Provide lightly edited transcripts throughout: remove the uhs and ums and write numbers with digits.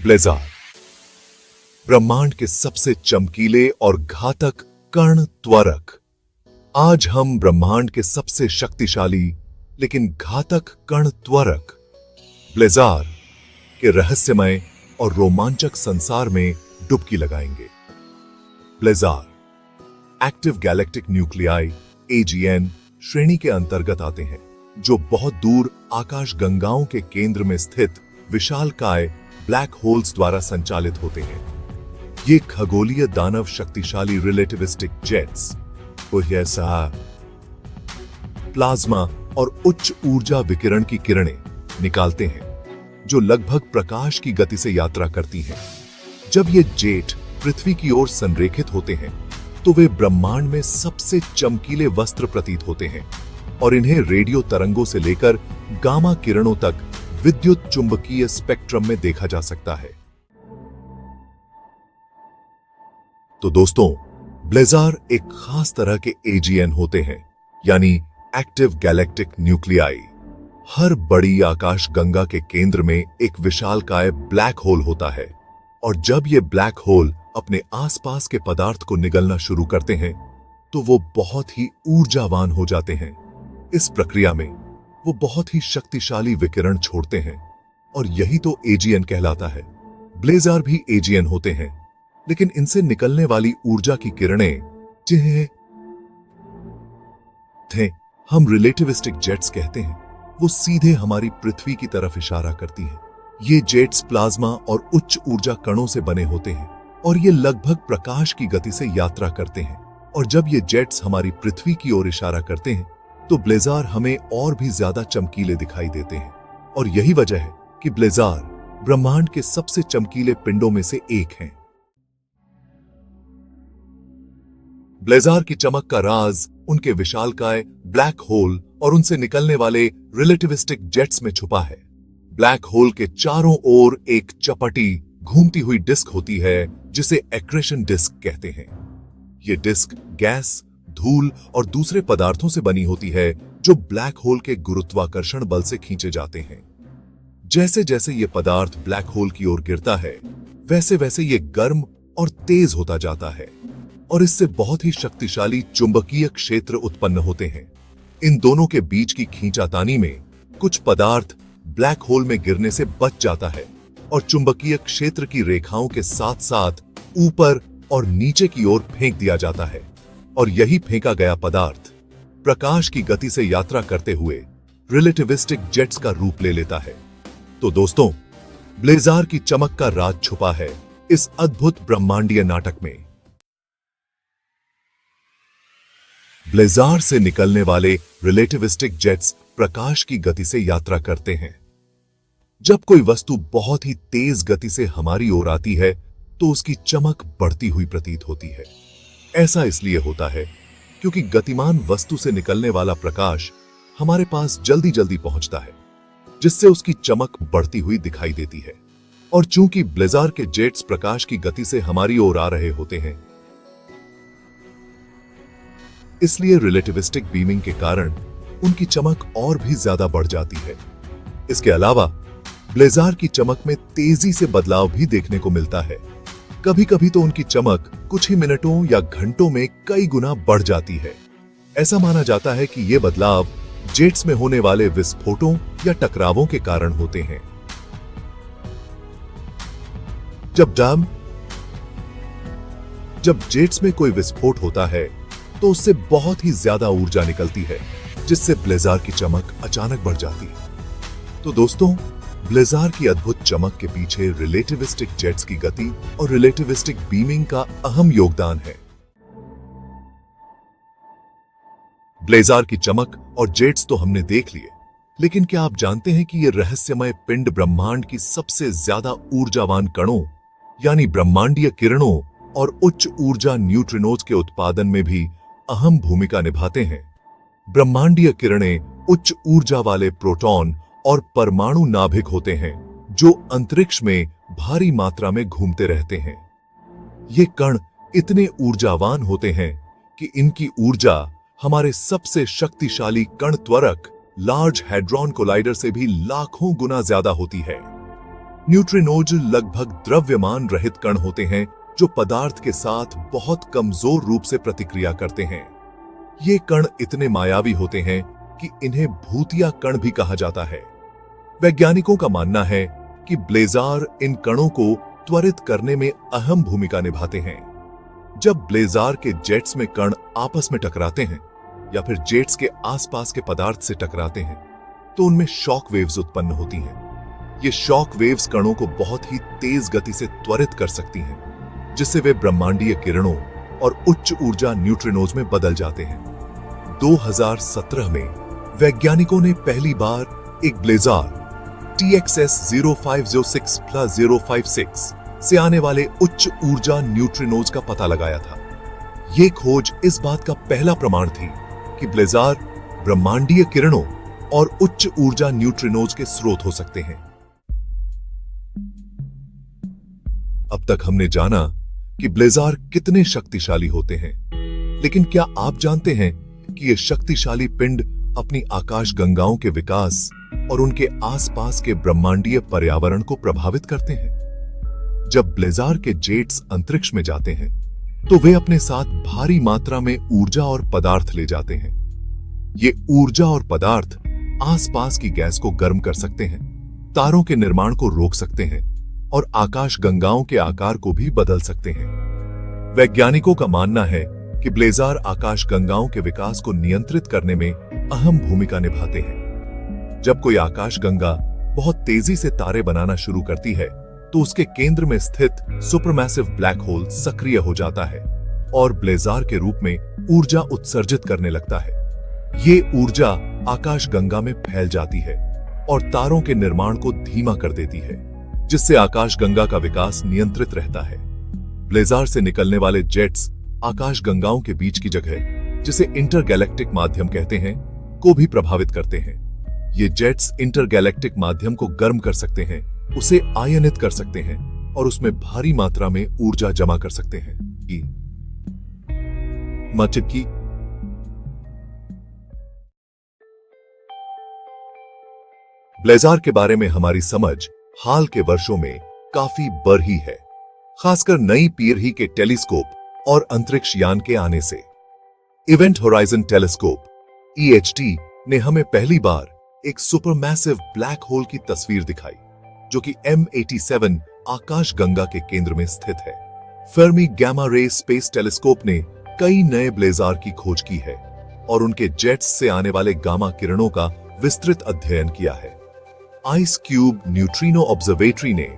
Blazer, ब्रह्मांड के सबसे चमकीले और घातक कण त्वरक। आज हम ब्रह्मांड के सबसे शक्तिशाली लेकिन घातक कण त्वरक ब्लेजार के रहस्यमय और रोमांचक संसार में डुबकी लगाएंगे। Blazer active galactic nuclei AGN श्रेणी के अंतर्गत आते हैं, जो बहुत दूर आकाश गंगाओं के केंद्र में स्थित विशालकाय ब्लैक होल्स द्वारा संचालित होते हैं। ये खगोलीय दानव शक्तिशाली रिलेटिविस्टिक जेट्स प्लाज्मा और उच्च ऊर्जा विकिरण की किरणें निकालते हैं, जो लगभग प्रकाश की गति से यात्रा करती हैं। जब ये जेट पृथ्वी की ओर संरेखित होते हैं, तो वे ब्रह्मांड में सबसे चमकीले वस्त्र प्रतीत होते हैं और इन्हें रेडियो तरंगों से लेकर गामा किरणों तक विद्युत चुंबकीय स्पेक्ट्रम में देखा जा सकता है। तो दोस्तों, ब्लेजार एक खास तरह के AGN होते हैं, यानी एक्टिव गैलेक्टिक न्यूक्लियाई। हर बड़ी आकाश गंगा के केंद्र में एक विशालकाय ब्लैक होल होता है, और जब ये ब्लैक होल अपने आसपास के पदार्थ को निगलना शुरू करते हैं, तो वो बहुत ही ऊर्जावान हो जाते हैं। इस प्रक्रिया में वो बहुत ही शक्तिशाली विकिरण छोड़ते हैं, और यही तो AGN कहलाता है। ब्लेजार भी AGN होते हैं, लेकिन इनसे निकलने वाली ऊर्जा की किरणें, जिन्हें हम रिलेटिविस्टिक जेट्स कहते हैं, वो सीधे हमारी पृथ्वी की तरफ इशारा करती हैं। ये जेट्स प्लाज्मा और उच्च ऊर्जा कणों से बने होते हैं, और ये लगभग प्रकाश की गति से यात्रा करते हैं। और जब ये जेट्स हमारी पृथ्वी की ओर इशारा करते हैं, तो ब्लेजार हमें और भी ज्यादा चमकीले दिखाई देते हैं। और यही वजह है कि ब्लेजार ब्रह्मांड के सबसे चमकीले पिंडों में से एक हैं। ब्लेजार की चमक का राज उनके विशालकाय ब्लैक होल और उनसे निकलने वाले रिलेटिविस्टिक जेट्स में छुपा है। ब्लैक होल के चारों ओर एक चपटी घूमती हुई डिस्क होती है, जिसे एक्रेशन डिस्क कहते हैं। यह डिस्क गैस, धूल और दूसरे पदार्थों से बनी होती है, जो ब्लैक होल के गुरुत्वाकर्षण बल से खींचे जाते हैं। जैसे जैसे यह पदार्थ ब्लैक होल की ओर गिरता है, वैसे वैसे यह गर्म और तेज होता जाता है, और इससे बहुत ही शक्तिशाली चुंबकीय क्षेत्र उत्पन्न होते हैं। इन दोनों के बीच की खींचातानी में कुछ पदार्थ ब्लैक होल में गिरने से बच जाता है, और चुंबकीय क्षेत्र की रेखाओं के साथ साथ ऊपर और नीचे की ओर फेंक दिया जाता है। और यही फेंका गया पदार्थ प्रकाश की गति से यात्रा करते हुए रिलेटिविस्टिक जेट्स का रूप ले लेता है। तो दोस्तों, ब्लेजार की चमक का राज छुपा है इस अद्भुत ब्रह्मांडीय नाटक में। ब्लेजार से निकलने वाले रिलेटिविस्टिक जेट्स प्रकाश की गति से यात्रा करते हैं। जब कोई वस्तु बहुत ही तेज गति से हमारी ओर आती है, तो उसकी चमक बढ़ती हुई प्रतीत होती है। ऐसा इसलिए होता है क्योंकि गतिमान वस्तु से निकलने वाला प्रकाश हमारे पास जल्दी जल्दी पहुंचता है, जिससे उसकी चमक बढ़ती हुई दिखाई देती है। और चूंकि ब्लेजार के जेट्स प्रकाश की गति से हमारी ओर आ रहे होते हैं, इसलिए रिलेटिविस्टिक बीमिंग के कारण उनकी चमक और भी ज्यादा बढ़ जाती है। इसके अलावा ब्लेजार की चमक में तेजी से बदलाव भी देखने को मिलता है। कभी कभी तो उनकी चमक कुछ ही मिनटों या घंटों में कई गुना बढ़ जाती है। ऐसा माना जाता है कि ये बदलाव जेट्स में होने वाले विस्फोटों या टकरावों के कारण होते हैं। जब जेट्स में कोई विस्फोट होता है, तो उससे बहुत ही ज्यादा ऊर्जा निकलती है, जिससे ब्लेजार की चमक अचानक बढ़ जाती है। तो दोस्तों, ब्लेजार की अद्भुत चमक के पीछे रिलेटिविस्टिक जेट्स की गति और रिलेटिविस्टिक बीमिंग का अहम योगदान है। ब्लेजार की चमक और जेट्स तो हमने देख लिए, लेकिन क्या आप जानते हैं कि ये रहस्यमय पिंड ब्रह्मांड की सबसे ज्यादा ऊर्जावान कणों, यानी ब्रह्मांडीय किरणों और उच्च ऊर्जा न्यूट्रिनोज के उत्पादन में भी अहम भूमिका निभाते हैं। ब्रह्मांडीय किरणें उच्च ऊर्जा वाले प्रोटॉन और परमाणु नाभिक होते हैं, जो अंतरिक्ष में भारी मात्रा में घूमते रहते हैं। ये कण इतने ऊर्जावान होते हैं कि इनकी ऊर्जा हमारे सबसे शक्तिशाली कण त्वरक लार्ज हैड्रॉन कोलाइडर से भी लाखों गुना ज्यादा होती है। न्यूट्रिनोज लगभग द्रव्यमान रहित कण होते हैं जो पदार्थ के साथ बहुत कमजोर रूप से प्रतिक्रिया करते हैं। ये कण इतने मायावी होते हैं कि इन्हें भूतिया कण भी कहा जाता है। वैज्ञानिकों का मानना है कि ब्लेजार इन कणों को त्वरित करने में अहम भूमिका निभाते हैं। जब ब्लेजार के जेट्स में कण आपस में टकराते हैं या फिर जेट्स के आसपास के पदार्थ से टकराते हैं तो उनमें शॉक वेव्स उत्पन्न होती हैं। ये शॉक वेव्स कणों को बहुत ही तेज गति से त्वरित कर सकती हैं, जिससे वे ब्रह्मांडीय किरणों और उच्च ऊर्जा न्यूट्रिनोज में बदल जाते हैं। 2017 में वैज्ञानिकों ने पहली बार एक ब्लेजार TXS 0506+056 से आने वाले उच्च ऊर्जा न्यूट्रिनोज का पता लगाया था। यह खोज इस बात का पहला प्रमाण थी कि ब्लेजार ब्रह्मांडीय किरणों और उच्च ऊर्जा न्यूट्रिनोज के स्रोत हो सकते हैं। अब तक हमने जाना कि ब्लेजार कितने शक्तिशाली होते हैं, लेकिन क्या आप जानते हैं कि ये शक्तिशाली पिंड अपनी आकाशगंगाओं के विकास और उनके आसपास के ब्रह्मांडीय पर्यावरण को प्रभावित करते हैं? जब ब्लेजार के जेट्स अंतरिक्ष में जाते हैं तो वे अपने साथ भारी मात्रा में ऊर्जा और पदार्थ ले जाते हैं। ये ऊर्जा और पदार्थ आसपास की गैस को गर्म कर सकते हैं, तारों के निर्माण को रोक सकते हैं और आकाशगंगाओं के आकार को भी बदल सकते हैं। वैज्ञानिकों का मानना है कि ब्लेजार आकाशगंगाओं के विकास को नियंत्रित करने में अहम भूमिका निभाते हैं। जब कोई आकाशगंगा बहुत तेजी से तारे बनाना शुरू करती है तो उसके केंद्र में स्थित सुपरमैसिव ब्लैक होल सक्रिय हो जाता है और ब्लेजार के रूप में ऊर्जा उत्सर्जित करने लगता है। ये ऊर्जा आकाशगंगा में फैल जाती है और तारों के निर्माण को धीमा कर देती है, जिससे आकाशगंगा का विकास नियंत्रित रहता है। ब्लेजार से निकलने वाले जेट्स आकाशगंगाओं के बीच की जगह, जिसे इंटरगैलेक्टिक माध्यम कहते हैं, को भी प्रभावित करते हैं। ये जेट्स इंटरगैलेक्टिक माध्यम को गर्म कर सकते हैं, उसे आयनित कर सकते हैं और उसमें भारी मात्रा में ऊर्जा जमा कर सकते हैं। की ब्लेजार के बारे में हमारी समझ हाल के वर्षों में काफी बढ़ी है, खासकर नई पीढ़ी के टेलीस्कोप और अंतरिक्ष यान के आने से। इवेंट होराइजन टेलीस्कोप EHT ने हमें पहली बार एक सुपरमैसिव ब्लैक होल की तस्वीर दिखाई, जो कि M87 आकाशगंगा के केंद्र में स्थित है। Fermi gamma ray space telescope ने कई नए ब्लेजार की खोज की है और उनके जेट्स से आने वाले गामा किरणों का विस्तृत अध्ययन किया है। आइस क्यूब न्यूट्रिनो ऑब्जर्वेटरी ने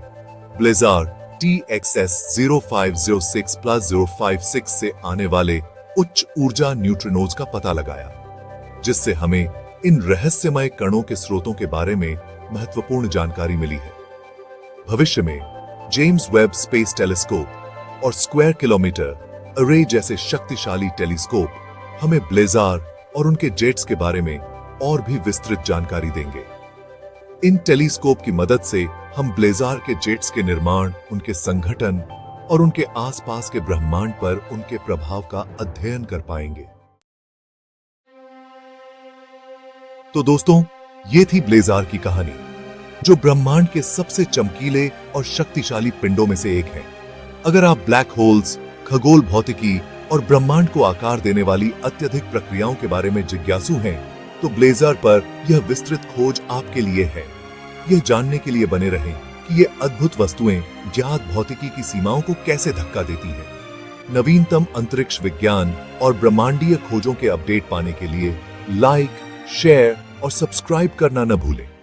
ब्लेजार TXS 0506+056 से आने वाले उच्च ऊर्जा न्यूट्रिनोज का पता लगाया, जिससे हमें इन रहस्यमय कणों के स्रोतों के बारे में महत्वपूर्ण जानकारी मिली है। भविष्य में जेम्स वेब स्पेस टेलीस्कोप और स्क्वायर किलोमीटर अरे जैसे शक्तिशाली टेलीस्कोप हमें ब्लेजार और उनके जेट्स के बारे में और भी विस्तृत जानकारी देंगे। इन टेलीस्कोप की मदद से हम ब्लेजार के जेट्स के निर्माण, उनके संगठन और उनके आसपास के ब्रह्मांड पर उनके प्रभाव का अध्ययन कर पाएंगे। तो दोस्तों, ये थी ब्लेजार की कहानी, जो ब्रह्मांड के सबसे चमकीले और शक्तिशाली पिंडों में से एक है। अगर आप ब्लैक होल्स, खगोल भौतिकी और ब्रह्मांड को आकार देने वाली अत्यधिक प्रक्रियाओं के बारे में जिज्ञासु हैं, तो ब्लेजार पर यह विस्तृत खोज आपके लिए है। यह जानने के लिए बने रहें कि ये अद्भुत वस्तुएं ज्ञात भौतिकी की सीमाओं को कैसे धक्का देती हैं। नवीनतम अंतरिक्ष विज्ञान और ब्रह्मांडीय खोजों के अपडेट पाने के लिए लाइक, शेयर और सब्सक्राइब करना न भूलें।